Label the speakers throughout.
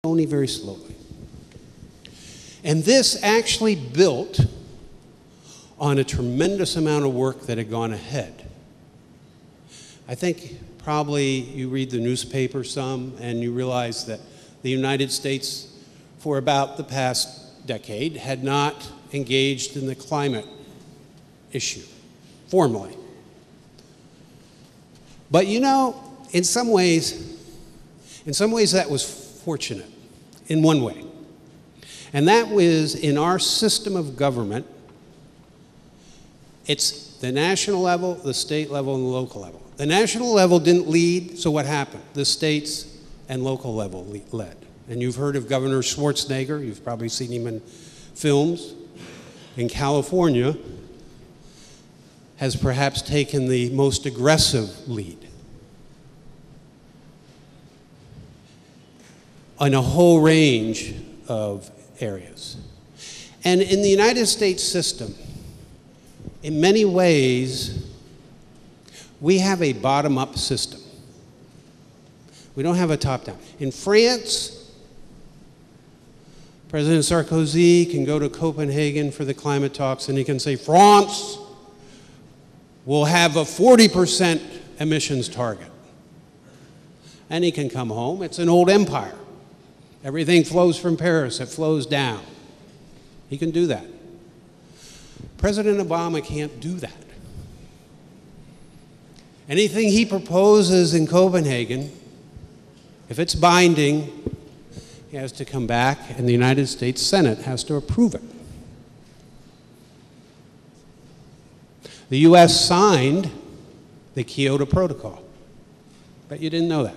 Speaker 1: only very slowly. And this actually built on a tremendous amount of work that had gone ahead. I think probably you read the newspaper some and you realize that the United States, for about the past decade, had not engaged in the climate issue formally. But you know, in some ways that was fortunate in one way. And that was in our system of government, it's the national level, the state level, and the local level. The national level didn't lead, so what happened? The states and local level led. And you've heard of Governor Schwarzenegger, you've probably seen him in films. In California, has perhaps taken the most aggressive lead on a whole range of areas. And in the United States system, in many ways, we have a bottom-up system. We don't have a top-down. In France, President Sarkozy can go to Copenhagen for the climate talks and he can say, France will have a 40% emissions target. And he can come home. It's an old empire. Everything flows from Paris. It flows down. He can do that. President Obama can't do that. Anything he proposes in Copenhagen, if it's binding, he has to come back and the United States Senate has to approve it. The US signed the Kyoto Protocol. But you didn't know that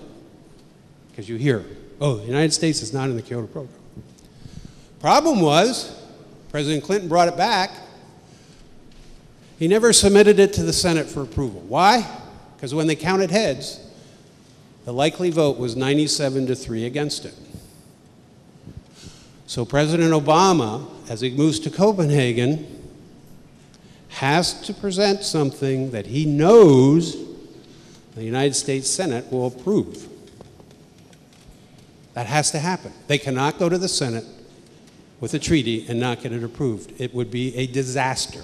Speaker 1: because you hear, oh, the United States is not in the Kyoto Protocol. Problem was, President Clinton brought it back. He never submitted it to the Senate for approval. Why? Because when they counted heads, the likely vote was 97-3 against it. So President Obama, as he moves to Copenhagen, has to present something that he knows the United States Senate will approve. That has to happen. They cannot go to the Senate with a treaty and not get it approved. It would be a disaster.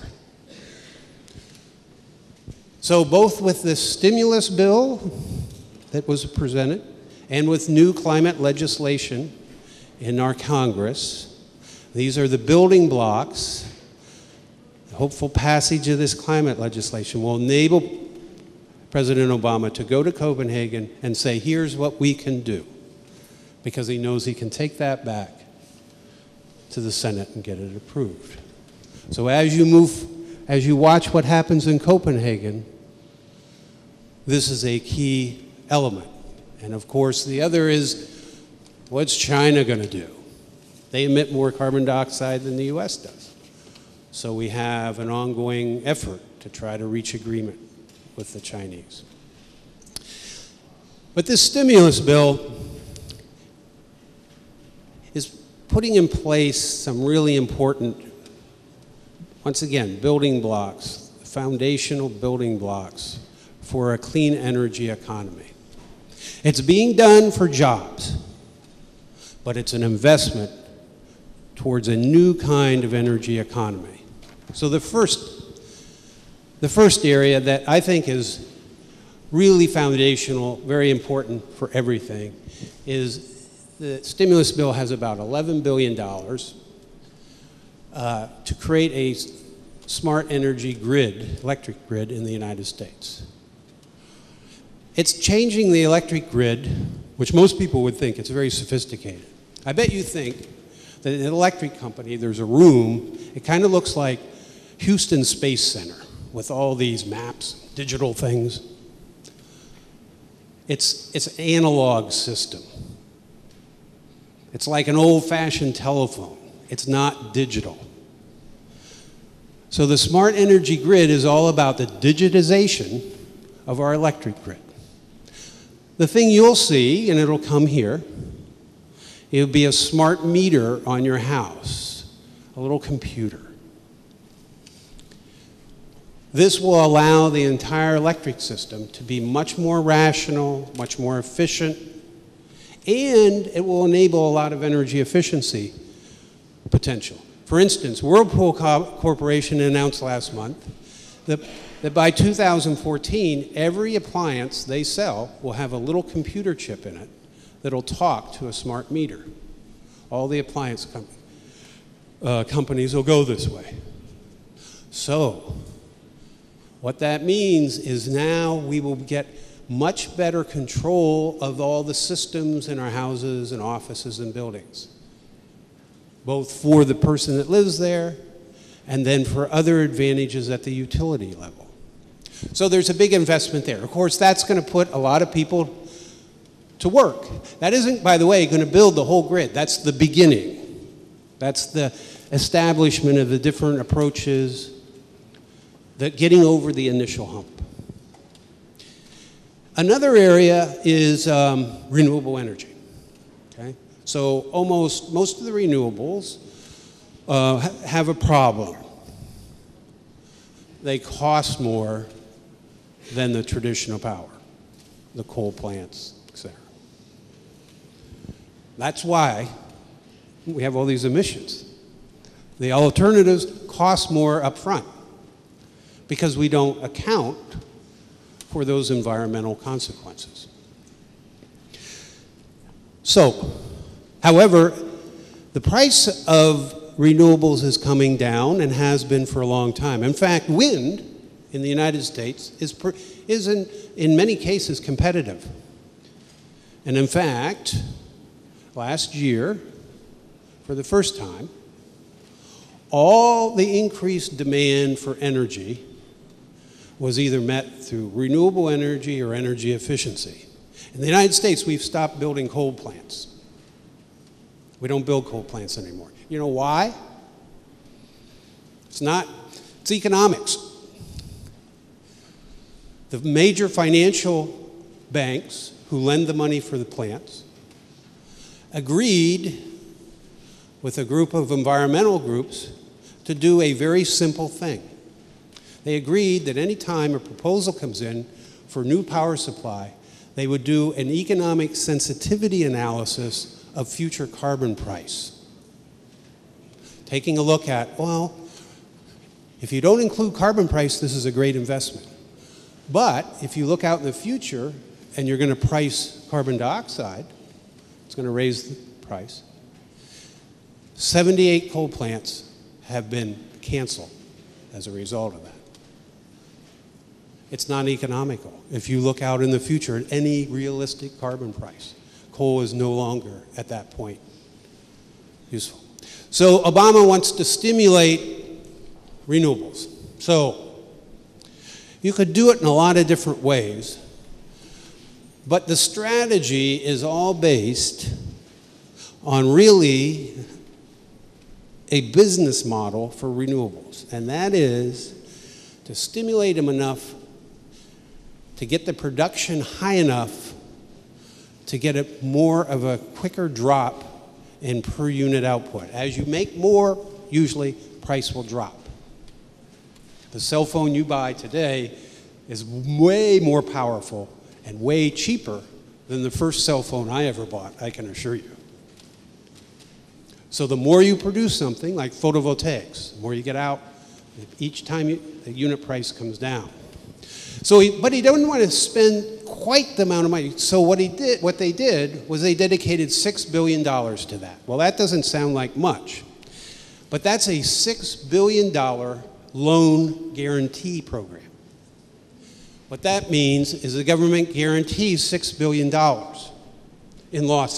Speaker 1: So both with this stimulus bill that was presented and with new climate legislation in our Congress, these are the building blocks. The hopeful passage of this climate legislation will enable President Obama to go to Copenhagen and say, here's what we can do, because he knows he can take that back to the Senate and get it approved. So as you watch what happens in Copenhagen, this is a key element. And of course, the other is, what's China going to do? They emit more carbon dioxide than the US does. So we have an ongoing effort to try to reach agreement with the Chinese. But this stimulus bill is putting in place some really important, once again, building blocks, foundational building blocks for a clean energy economy. It's being done for jobs, but it's an investment towards a new kind of energy economy. So the first area that I think is really foundational, very important for everything, is the stimulus bill has about $11 billion to create a smart energy grid, electric grid in the United States. It's changing the electric grid, which most people would think it's very sophisticated. I bet you think that in an electric company, there's a room, it kind of looks like Houston Space Center with all these maps, digital things. It's an analog system. It's like an old-fashioned telephone. It's not digital. So the smart energy grid is all about the digitization of our electric grid. The thing you'll see, and it'll come here, it'll be a smart meter on your house, a little computer. This will allow the entire electric system to be much more rational, much more efficient, and it will enable a lot of energy efficiency potential. For instance, Whirlpool Corporation announced last month that by 2014, every appliance they sell will have a little computer chip in it that'll talk to a smart meter. All the appliance companies will go this way. So, what that means is now we will get much better control of all the systems in our houses and offices and buildings, both for the person that lives there and then for other advantages at the utility level. So there's a big investment there. Of course, that's going to put a lot of people to work. That isn't, by the way, going to build the whole grid. That's the beginning. That's the establishment of the different approaches, that getting over the initial hump. Another area is renewable energy. Okay? So most of the renewables have a problem. They cost more than the traditional power, the coal plants, etc. That's why we have all these emissions. The alternatives cost more up front because we don't account for those environmental consequences. So, however, the price of renewables is coming down and has been for a long time. In fact, wind in the United States is in many cases competitive. And in fact, last year, for the first time, all the increased demand for energy was either met through renewable energy or energy efficiency. In the United States, we've stopped building coal plants. We don't build coal plants anymore. You know why? It's economics. The major financial banks who lend the money for the plants agreed with a group of environmental groups to do a very simple thing. They agreed that any time a proposal comes in for new power supply, they would do an economic sensitivity analysis of future carbon price. Taking a look at, well, if you don't include carbon price, this is a great investment. But if you look out in the future and you're going to price carbon dioxide, it's going to raise the price. 78 coal plants have been canceled as a result of that. It's not economical. If you look out in the future at any realistic carbon price, coal is no longer at that point useful. So Obama wants to stimulate renewables. So you could do it in a lot of different ways, but the strategy is all based on really a business model for renewables, and that is to stimulate them enough to get the production high enough to get a more of a quicker drop in per unit output. As you make more, usually price will drop. The cell phone you buy today is way more powerful and way cheaper than the first cell phone I ever bought, I can assure you. So the more you produce something, like photovoltaics, the more you get out, each time the unit price comes down. But he didn't want to spend quite the amount of money. So what they did was they dedicated $6 billion to that. Well, that doesn't sound like much, but that's a $6 billion loan guarantee program. What that means is the government guarantees $6 billion in losses.